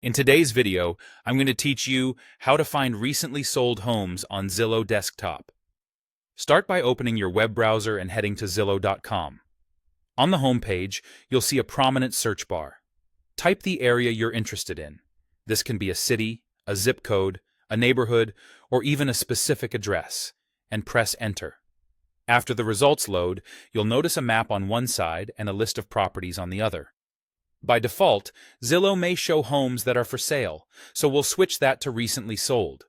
In today's video, I'm going to teach you how to find recently sold homes on Zillow desktop. Start by opening your web browser and heading to Zillow.com. On the home page, you'll see a prominent search bar. Type the area you're interested in. This can be a city, a zip code, a neighborhood, or even a specific address, and press Enter. After the results load, you'll notice a map on one side and a list of properties on the other. By default, Zillow may show homes that are for sale, so we'll switch that to recently sold.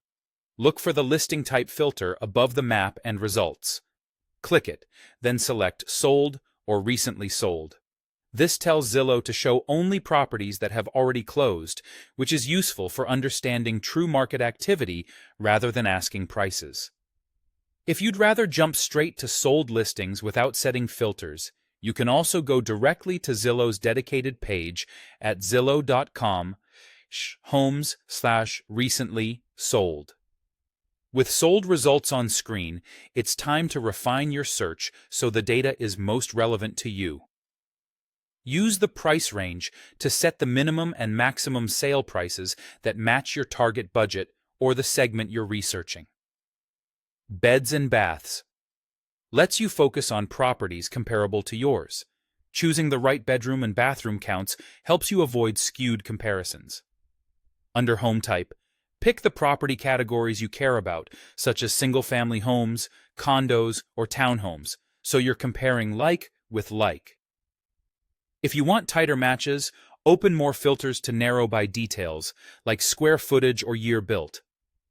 Look for the listing type filter above the map and results. Click it, then select Sold or Recently Sold. This tells Zillow to show only properties that have already closed, which is useful for understanding true market activity rather than asking prices. If you'd rather jump straight to sold listings without setting filters, you can also go directly to Zillow's dedicated page at zillow.com/homes/recently sold. With sold results on screen, it's time to refine your search so the data is most relevant to you. Use the price range to set the minimum and maximum sale prices that match your target budget or the segment you're researching. Beds and baths lets you focus on properties comparable to yours. Choosing the right bedroom and bathroom counts helps you avoid skewed comparisons. Under home type, pick the property categories you care about, such as single-family homes, condos, or townhomes, so you're comparing like with like. If you want tighter matches, open more filters to narrow by details, like square footage or year built.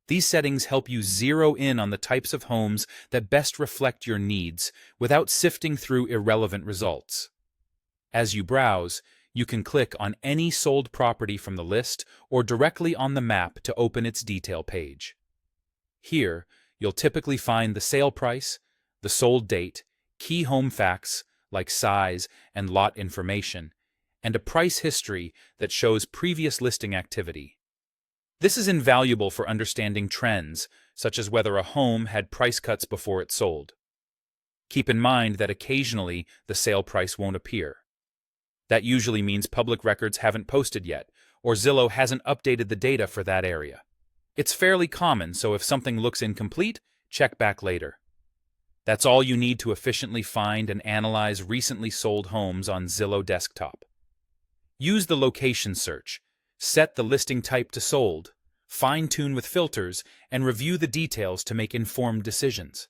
These settings help you zero in on the types of homes that best reflect your needs without sifting through irrelevant results. As you browse, you can click on any sold property from the list or directly on the map to open its detail page. Here, you'll typically find the sale price, the sold date, key home facts like size and lot information, and a price history that shows previous listing activity. This is invaluable for understanding trends, such as whether a home had price cuts before it sold. Keep in mind that occasionally the sale price won't appear. That usually means public records haven't posted yet, or Zillow hasn't updated the data for that area. It's fairly common, so if something looks incomplete, check back later. That's all you need to efficiently find and analyze recently sold homes on Zillow desktop. Use the location search. Set the listing type to sold, fine-tune with filters, and review the details to make informed decisions.